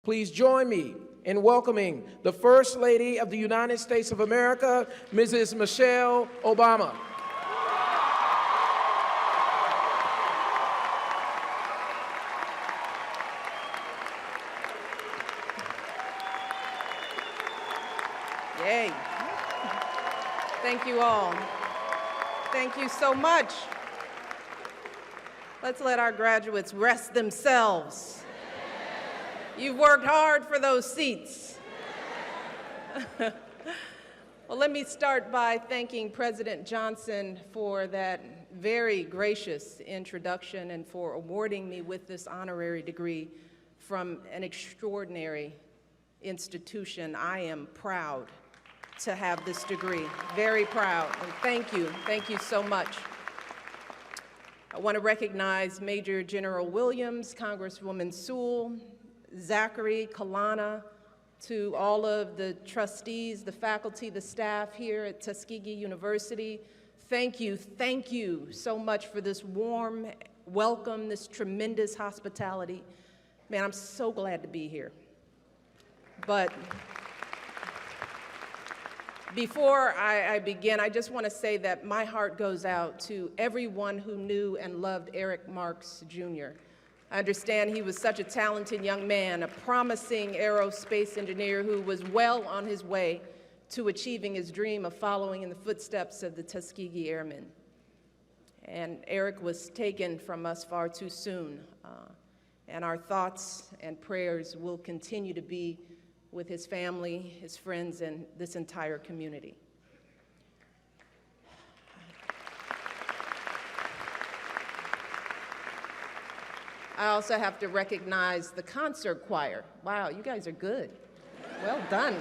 Please join me in welcoming the First Lady of the United States of America, Mrs. Michelle Obama. Yay. Thank you all. Thank you so much. Let's let our graduates rest themselves. You've worked hard for those seats. Well, let me start by thanking President Johnson for that very gracious introduction and for awarding me with this honorary degree from an extraordinary institution. I am proud to have this degree, very proud, and thank you so much. I want to recognize Major General Williams, Congresswoman Sewell, Zachary, Kalana, to all of the trustees, the faculty, the staff here at Tuskegee University. Thank you so much for this warm welcome, this tremendous hospitality. Man, I'm so glad to be here. But before I begin, I just want to say that my heart goes out to everyone who knew and loved Eric Marks, Jr. I understand he was such a talented young man, a promising aerospace engineer who was well on his way to achieving his dream of following in the footsteps of the Tuskegee Airmen. And Eric was taken from us far too soon, and our thoughts and prayers will continue to be with his family, his friends, and this entire community. I also have to recognize the concert choir. Wow, you guys are good. Well done.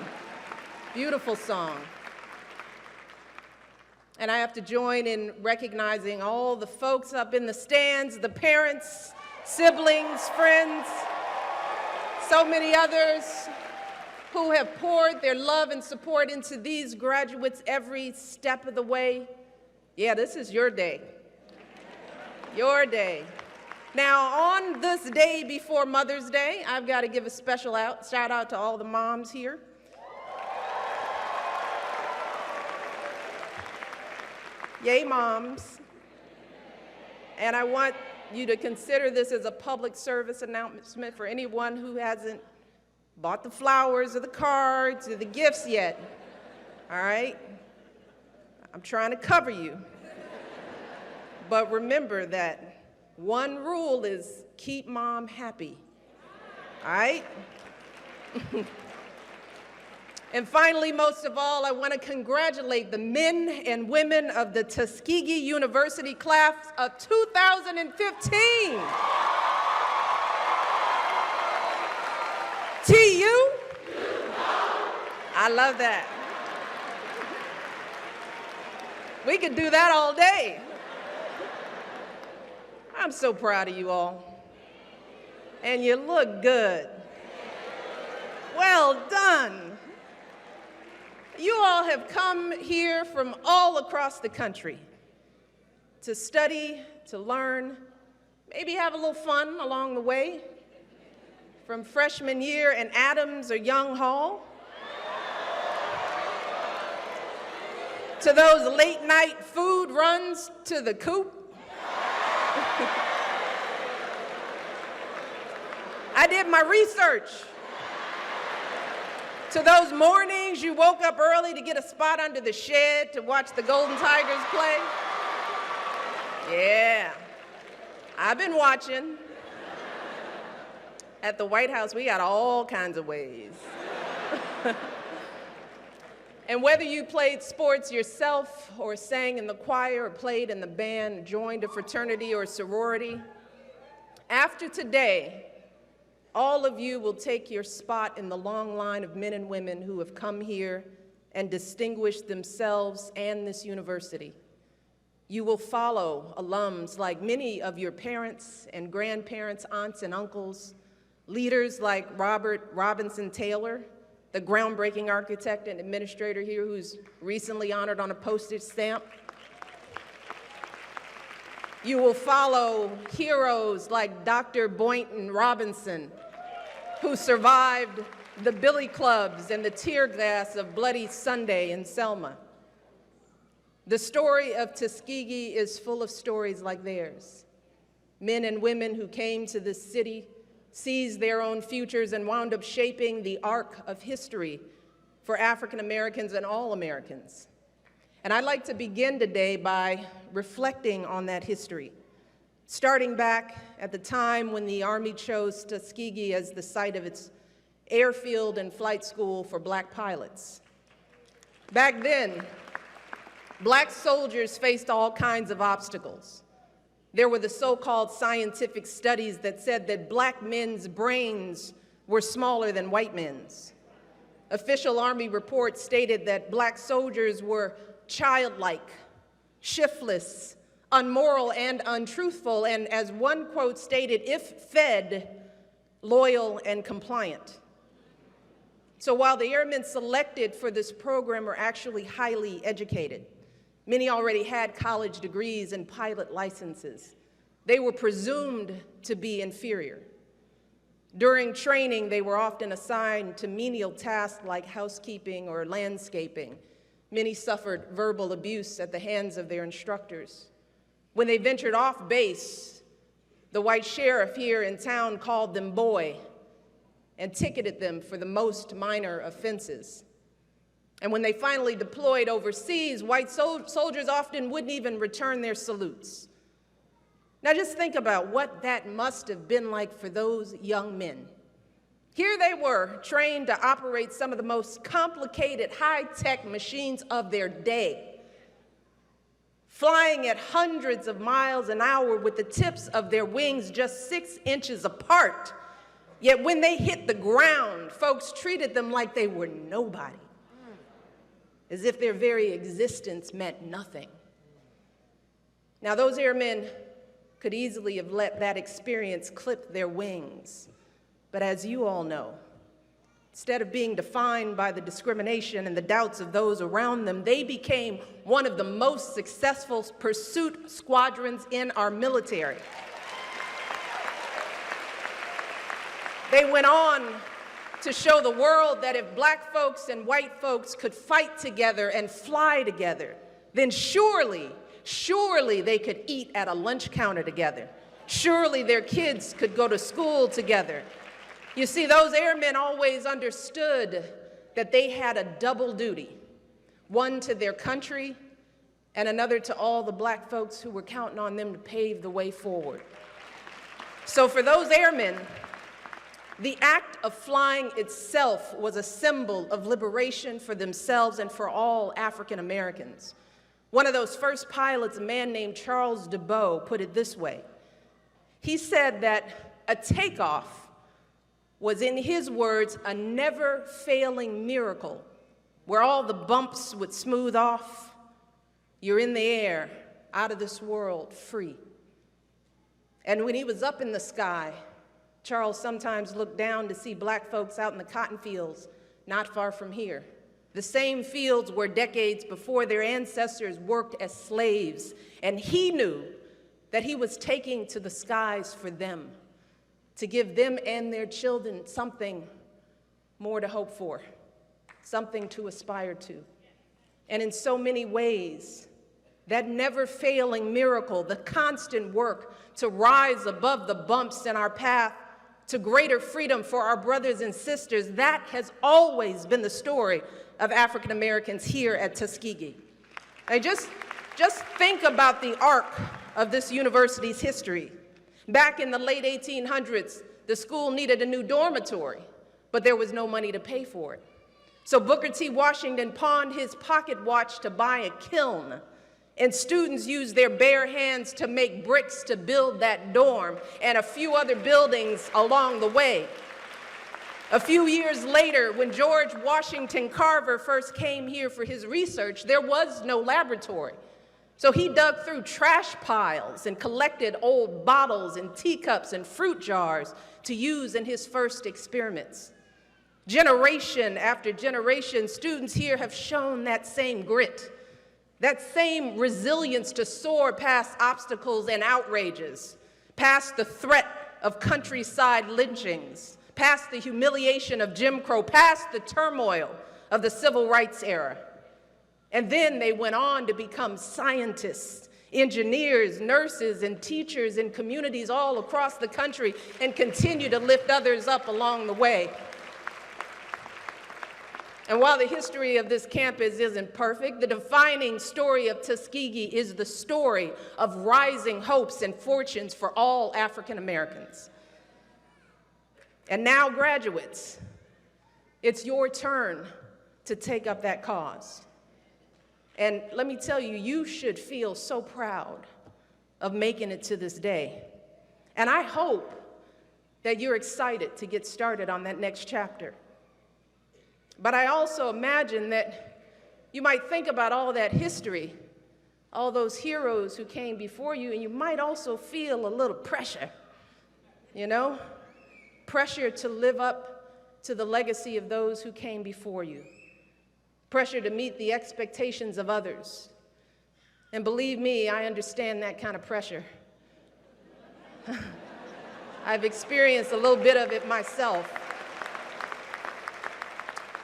Beautiful song. And I have to join in recognizing all the folks up in the stands, the parents, siblings, friends, so many others who have poured their love and support into these graduates every step of the way. Yeah, this is your day. Your day. Now, on this day before Mother's Day, I've got to give a special shout out to all the moms here. Yay, moms. And I want you to consider this as a public service announcement for anyone who hasn't bought the flowers or the cards or the gifts yet, all right? I'm trying to cover you. But remember that one rule is keep mom happy, all right? And finally, most of all, I want to congratulate the men and women of the Tuskegee University class of 2015. TU? I love that. We could do that all day. I'm so proud of you all. And you look good. Well done. You all have come here from all across the country to study, to learn, maybe have a little fun along the way. From freshman year in Adams or Young Hall, to those late night food runs to the coop. I did my research. To those mornings you woke up early to get a spot under the shed to watch the Golden Tigers play. Yeah, I've been watching. At the White House, we got all kinds of ways. And whether you played sports yourself or sang in the choir or played in the band, joined a fraternity or sorority, after today, all of you will take your spot in the long line of men and women who have come here and distinguished themselves and this university. You will follow alums like many of your parents and grandparents, aunts and uncles, leaders like Robert Robinson Taylor, the groundbreaking architect and administrator here who's recently honored on a postage stamp. You will follow heroes like Dr. Boynton Robinson, who survived the billy clubs and the tear gas of Bloody Sunday in Selma. The story of Tuskegee is full of stories like theirs. Men and women who came to this city, seized their own futures, and wound up shaping the arc of history for African Americans and all Americans. And I'd like to begin today by reflecting on that history, starting back at the time when the Army chose Tuskegee as the site of its airfield and flight school for black pilots. Back then, black soldiers faced all kinds of obstacles. There were the so-called scientific studies that said that black men's brains were smaller than white men's. Official Army reports stated that black soldiers were childlike, shiftless, unmoral, and untruthful, and as one quote stated, if fed, loyal and compliant. So while the airmen selected for this program were actually highly educated, many already had college degrees and pilot licenses, they were presumed to be inferior. During training, they were often assigned to menial tasks like housekeeping or landscaping. Many suffered verbal abuse at the hands of their instructors. When they ventured off base, the white sheriff here in town called them boy and ticketed them for the most minor offenses. And when they finally deployed overseas, white soldiers often wouldn't even return their salutes. Now just think about what that must have been like for those young men. Here they were, trained to operate some of the most complicated high-tech machines of their day, flying at hundreds of miles an hour with the tips of their wings just 6 inches apart. Yet when they hit the ground, folks treated them like they were nobody, as if their very existence meant nothing. Now, those airmen could easily have let that experience clip their wings. But as you all know, instead of being defined by the discrimination and the doubts of those around them, they became one of the most successful pursuit squadrons in our military. They went on to show the world that if black folks and white folks could fight together and fly together, then surely they could eat at a lunch counter together. Surely their kids could go to school together. You see, those airmen always understood that they had a double duty, one to their country and another to all the black folks who were counting on them to pave the way forward. So for those airmen, the act of flying itself was a symbol of liberation for themselves and for all African Americans. One of those first pilots, a man named Charles DeBow, put it this way. He said that a takeoff was, in his words, a never-failing miracle where all the bumps would smooth off. You're in the air, out of this world, free. And when he was up in the sky, Charles sometimes looked down to see black folks out in the cotton fields not far from here. The same fields where decades before their ancestors worked as slaves. And he knew that he was taking to the skies for them, to give them and their children something more to hope for, something to aspire to. And in so many ways, that never-failing miracle, the constant work to rise above the bumps in our path to greater freedom for our brothers and sisters, that has always been the story of African Americans here at Tuskegee. And just think about the arc of this university's history. Back in the late 1800s, the school needed a new dormitory, but there was no money to pay for it. So Booker T. Washington pawned his pocket watch to buy a kiln, and students used their bare hands to make bricks to build that dorm and a few other buildings along the way. A few years later, when George Washington Carver first came here for his research, there was no laboratory. So he dug through trash piles and collected old bottles and teacups and fruit jars to use in his first experiments. Generation after generation, students here have shown that same grit, that same resilience to soar past obstacles and outrages, past the threat of countryside lynchings, past the humiliation of Jim Crow, past the turmoil of the civil rights era. And then they went on to become scientists, engineers, nurses, and teachers in communities all across the country, and continue to lift others up along the way. And while the history of this campus isn't perfect, the defining story of Tuskegee is the story of rising hopes and fortunes for all African Americans. And now, graduates, it's your turn to take up that cause. And let me tell you, you should feel so proud of making it to this day. And I hope that you're excited to get started on that next chapter. But I also imagine that you might think about all that history, all those heroes who came before you, and you might also feel a little pressure, pressure to live up to the legacy of those who came before you, pressure to meet the expectations of others. And believe me, I understand that kind of pressure. I've experienced a little bit of it myself.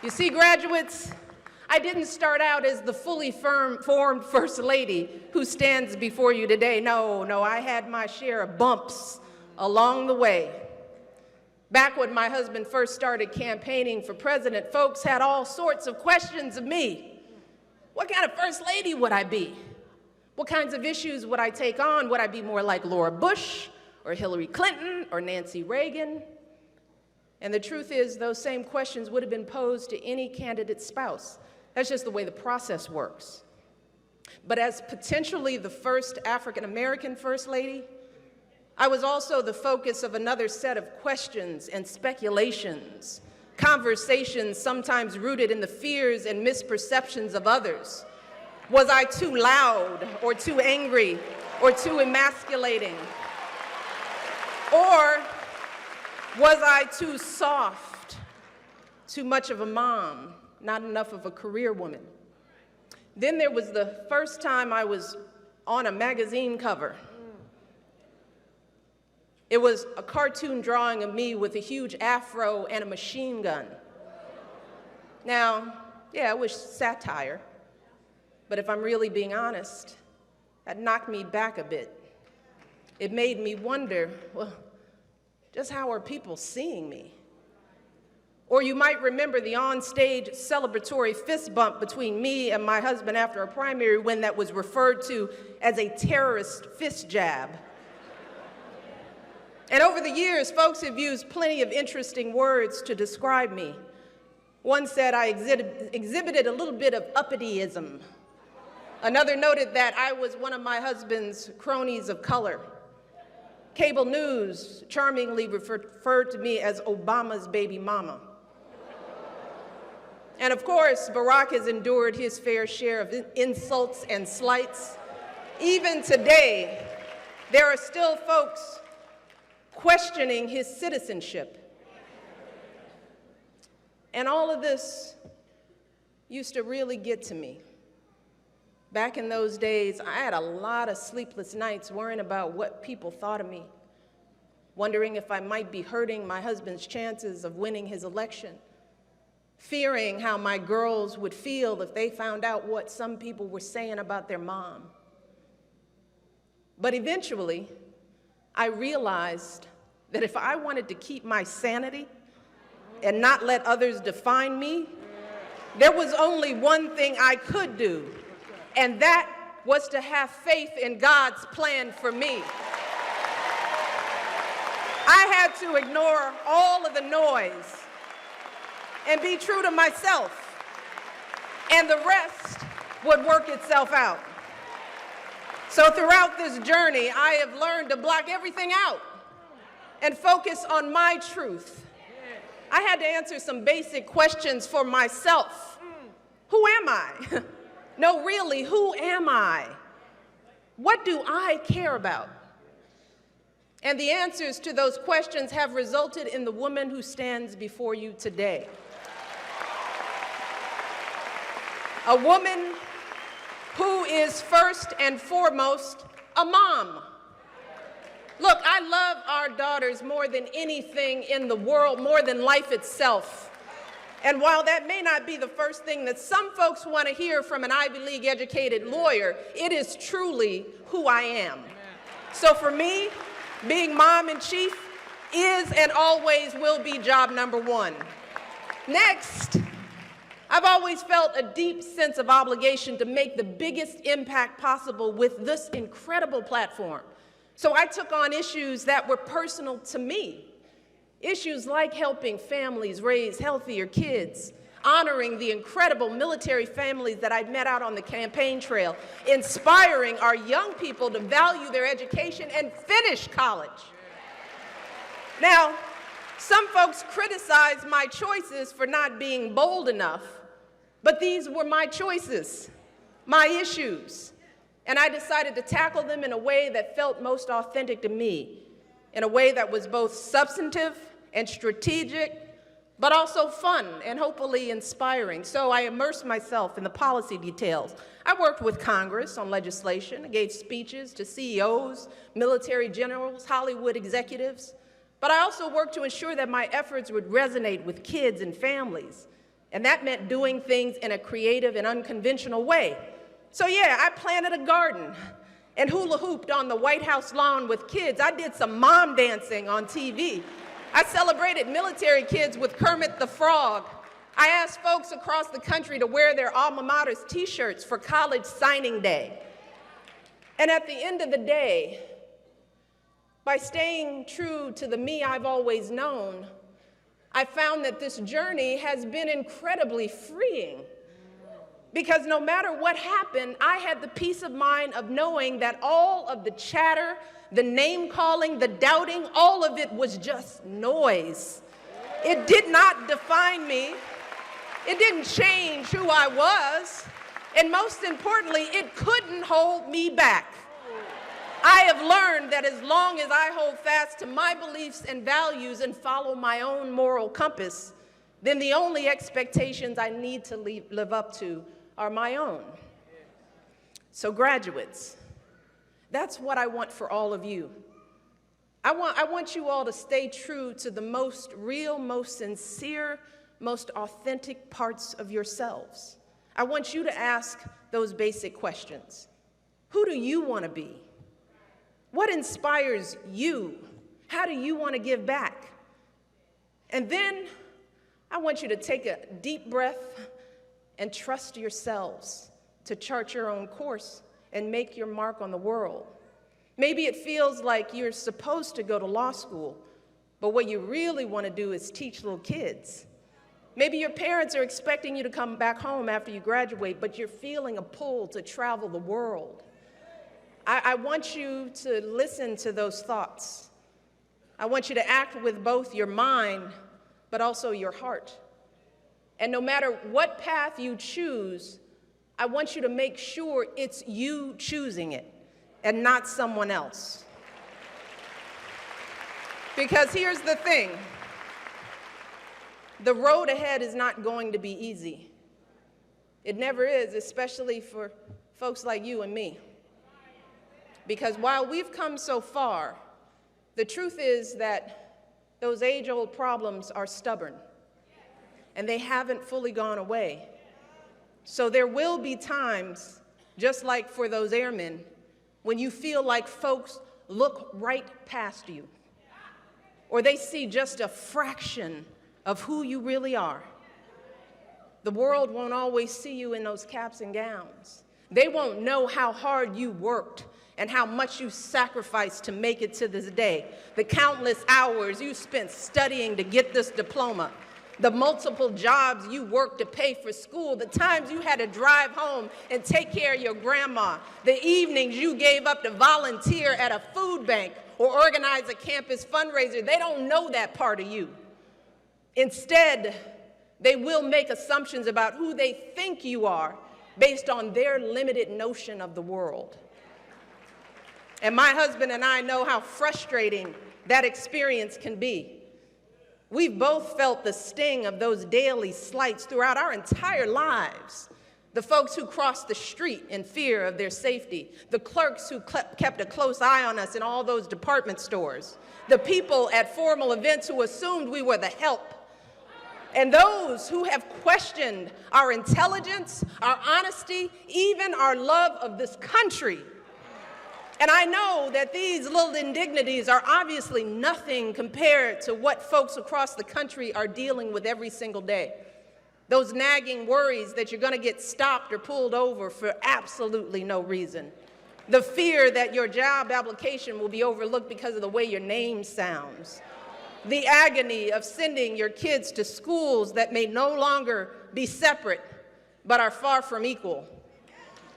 You see, graduates, I didn't start out as the fully formed First Lady who stands before you today. No, I had my share of bumps along the way. Back when my husband first started campaigning for president, folks had all sorts of questions of me. What kind of First Lady would I be? What kinds of issues would I take on? Would I be more like Laura Bush or Hillary Clinton or Nancy Reagan? And the truth is, those same questions would have been posed to any candidate's spouse. That's just the way the process works. But as potentially the first African-American First Lady, I was also the focus of another set of questions and speculations, conversations sometimes rooted in the fears and misperceptions of others. Was I too loud or too angry or too emasculating? Or was I too soft, too much of a mom, not enough of a career woman? Then there was the first time I was on a magazine cover. It was a cartoon drawing of me with a huge afro and a machine gun. Now, yeah, it was satire, but if I'm really being honest, that knocked me back a bit. It made me wonder, well, just how are people seeing me? Or you might remember the on-stage celebratory fist bump between me and my husband after a primary win that was referred to as a terrorist fist jab. And over the years, folks have used plenty of interesting words to describe me. One said I exhibited a little bit of uppity-ism. Another noted that I was one of my husband's cronies of color. Cable news charmingly referred to me as Obama's baby mama. And of course, Barack has endured his fair share of insults and slights. Even today, there are still folks questioning his citizenship. And all of this used to really get to me. Back in those days, I had a lot of sleepless nights worrying about what people thought of me, wondering if I might be hurting my husband's chances of winning his election, fearing how my girls would feel if they found out what some people were saying about their mom. But eventually, I realized that if I wanted to keep my sanity and not let others define me, there was only one thing I could do, and that was to have faith in God's plan for me. I had to ignore all of the noise and be true to myself, and the rest would work itself out. So throughout this journey, I have learned to block everything out and focus on my truth. I had to answer some basic questions for myself. Who am I? No, really, who am I? What do I care about? And the answers to those questions have resulted in the woman who stands before you today. A woman who is first and foremost a mom. Look, I love our daughters more than anything in the world, more than life itself. And while that may not be the first thing that some folks want to hear from an Ivy League educated lawyer, it is truly who I am. So for me, being mom in chief is and always will be job number one. Next, I've always felt a deep sense of obligation to make the biggest impact possible with this incredible platform. So I took on issues that were personal to me. Issues like helping families raise healthier kids, honoring the incredible military families that I've met out on the campaign trail, inspiring our young people to value their education and finish college. Now, some folks criticize my choices for not being bold enough, but these were my choices, my issues, and I decided to tackle them in a way that felt most authentic to me, in a way that was both substantive and strategic, but also fun and hopefully inspiring. So I immersed myself in the policy details. I worked with Congress on legislation. I gave speeches to CEOs, military generals, Hollywood executives. But I also worked to ensure that my efforts would resonate with kids and families. And that meant doing things in a creative and unconventional way. So yeah, I planted a garden and hula hooped on the White House lawn with kids. I did some mom dancing on TV. I celebrated military kids with Kermit the Frog. I asked folks across the country to wear their alma mater's t-shirts for college signing day. And at the end of the day, by staying true to the me I've always known, I found that this journey has been incredibly freeing. Because no matter what happened, I had the peace of mind of knowing that all of the chatter, the name calling, the doubting, all of it was just noise. It did not define me. It didn't change who I was. And most importantly, it couldn't hold me back. I have learned that as long as I hold fast to my beliefs and values and follow my own moral compass, then the only expectations I need to live up to are my own. So graduates, that's what I want for all of you. I want you all to stay true to the most real, most sincere, most authentic parts of yourselves. I want you to ask those basic questions. Who do you want to be? What inspires you? How do you want to give back? And then I want you to take a deep breath and trust yourselves to chart your own course and make your mark on the world. Maybe it feels like you're supposed to go to law school, but what you really want to do is teach little kids. Maybe your parents are expecting you to come back home after you graduate, but you're feeling a pull to travel the world. I want you to listen to those thoughts. I want you to act with both your mind, but also your heart. And no matter what path you choose, I want you to make sure it's you choosing it and not someone else. Because here's the thing, the road ahead is not going to be easy. It never is, especially for folks like you and me. Because while we've come so far, the truth is that those age-old problems are stubborn, and they haven't fully gone away. So there will be times, just like for those airmen, when you feel like folks look right past you, or they see just a fraction of who you really are. The world won't always see you in those caps and gowns. They won't know how hard you worked and how much you sacrificed to make it to this day, the countless hours you spent studying to get this diploma, the multiple jobs you worked to pay for school, the times you had to drive home and take care of your grandma, the evenings you gave up to volunteer at a food bank or organize a campus fundraiser. They don't know that part of you. Instead, they will make assumptions about who they think you are based on their limited notion of the world. And my husband and I know how frustrating that experience can be. We've both felt the sting of those daily slights throughout our entire lives. the folks who crossed the street in fear of their safety, the clerks who kept a close eye on us in all those department stores, the people at formal events who assumed we were the help, and those who have questioned our intelligence, our honesty, even our love of this country. And I know that these little indignities are obviously nothing compared to what folks across the country are dealing with every single day. Those nagging worries that you're going to get stopped or pulled over for absolutely no reason. The fear that your job application will be overlooked because of the way your name sounds. The agony of sending your kids to schools that may no longer be separate, but are far from equal.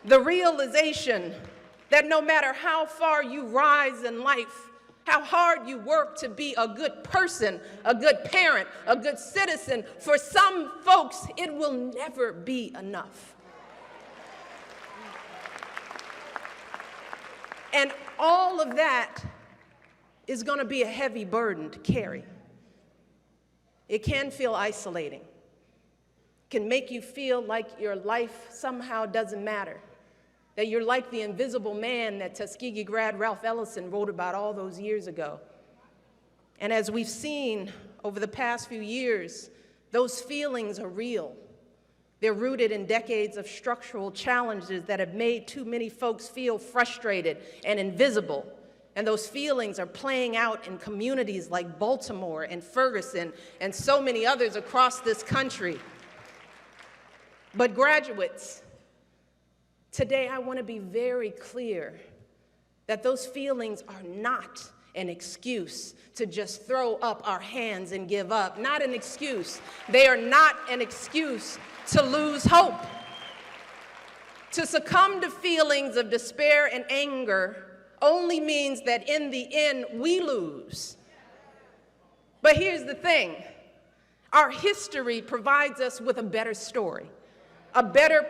The realization that no matter how far you rise in life, how hard you work to be a good person, a good parent, a good citizen, for some folks, it will never be enough. And all of that is going to be a heavy burden to carry. It can feel isolating. It can make you feel like your life somehow doesn't matter, that you're like the invisible man that Tuskegee grad Ralph Ellison wrote about all those years ago. And as we've seen over the past few years, those feelings are real. They're rooted in decades of structural challenges that have made too many folks feel frustrated and invisible. And those feelings are playing out in communities like Baltimore and Ferguson and so many others across this country. But graduates, today I want to be very clear that those feelings are not an excuse to just throw up our hands and give up. Not an excuse. They are not an excuse to lose hope. To succumb to feelings of despair and anger only means that in the end, we lose. But here's the thing. Our history provides us with a better story, a better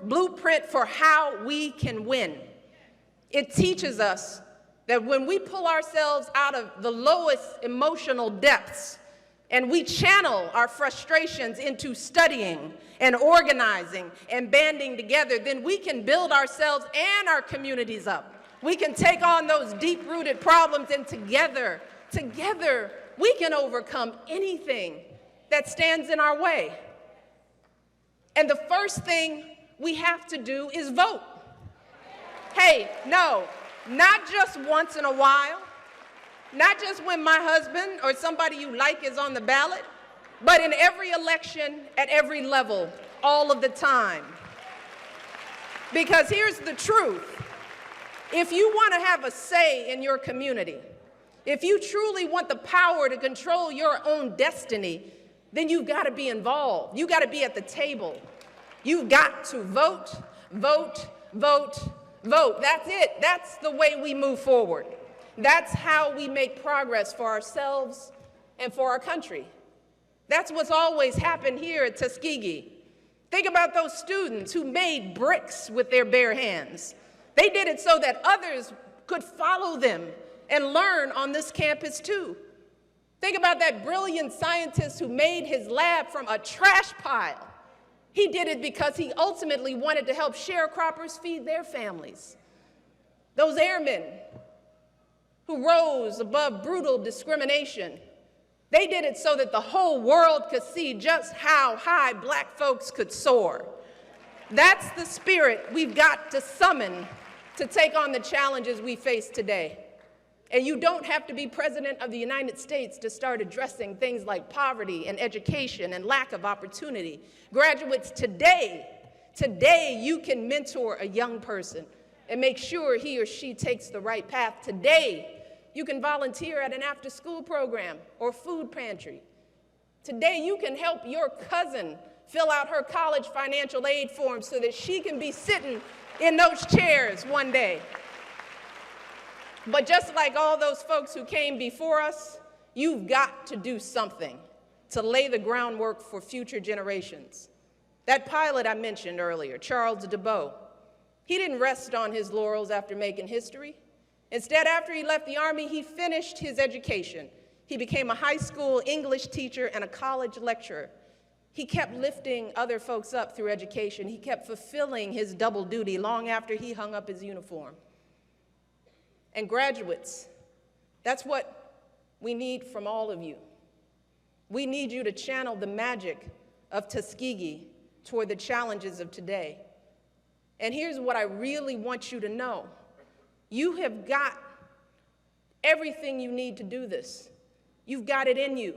blueprint for how we can win. It teaches us that when we pull ourselves out of the lowest emotional depths and we channel our frustrations into studying and organizing and banding together, then we can build ourselves and our communities up. We can take on those deep-rooted problems, and together, we can overcome anything that stands in our way. And the first thing we have to do is vote. Hey, no, not just once in a while, not just when my husband or somebody you like is on the ballot, but in every election, at every level, all of the time. Because here's the truth. If you want to have a say in your community, if you truly want the power to control your own destiny, then you've got to be involved. You've got to be at the table. You've got to vote, vote, vote, vote. That's it. That's the way we move forward. That's how we make progress for ourselves and for our country. That's what's always happened here at Tuskegee. Think about those students who made bricks with their bare hands. They did it so that others could follow them and learn on this campus too. Think about that brilliant scientist who made his lab from a trash pile. He did it because he ultimately wanted to help sharecroppers feed their families. Those airmen who rose above brutal discrimination, they did it so that the whole world could see just how high black folks could soar. That's the spirit we've got to summon to take on the challenges we face today. And you don't have to be president of the United States to start addressing things like poverty and education and lack of opportunity. Graduates, today you can mentor a young person and make sure he or she takes the right path. Today, you can volunteer at an after-school program or food pantry. Today, you can help your cousin fill out her college financial aid form so that she can be sitting in those chairs one day. But just like all those folks who came before us, you've got to do something to lay the groundwork for future generations. That pilot I mentioned earlier, Charles DeBow, he didn't rest on his laurels after making history. Instead, after he left the Army, he finished his education. He became a high school English teacher and a college lecturer. He kept lifting other folks up through education. He kept fulfilling his double duty long after he hung up his uniform. And graduates, that's what we need from all of you. We need you to channel the magic of Tuskegee toward the challenges of today. And here's what I really want you to know. You have got everything you need to do this. You've got it in you.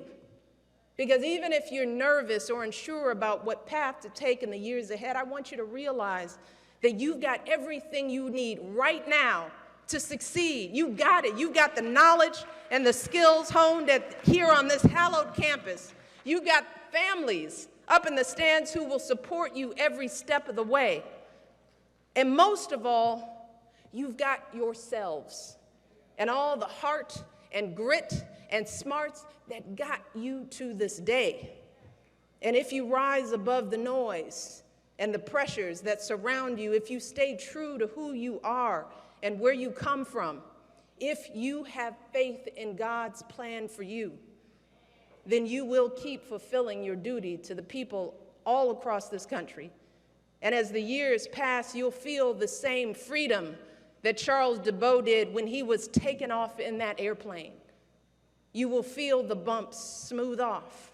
Because even if you're nervous or unsure about what path to take in the years ahead, I want you to realize that you've got everything you need right now to succeed. You've got it. You've got the knowledge and the skills honed here on this hallowed campus. You've got families up in the stands who will support you every step of the way. And most of all, you've got yourselves and all the heart and grit and smarts that got you to this day. And if you rise above the noise and the pressures that surround you, if you stay true to who you are and where you come from, if you have faith in God's plan for you, then you will keep fulfilling your duty to the people all across this country. And as the years pass, you'll feel the same freedom that Charles DeBow did when he was taken off in that airplane. You will feel the bumps smooth off.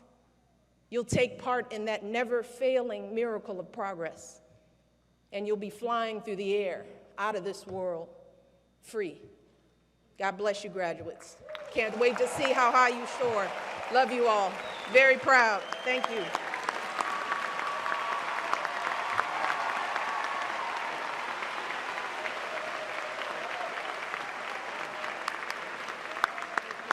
You'll take part in that never-failing miracle of progress. And you'll be flying through the air, out of this world, free. God bless you, graduates. Can't wait to see how high you soar. Love you all. Very proud. Thank you.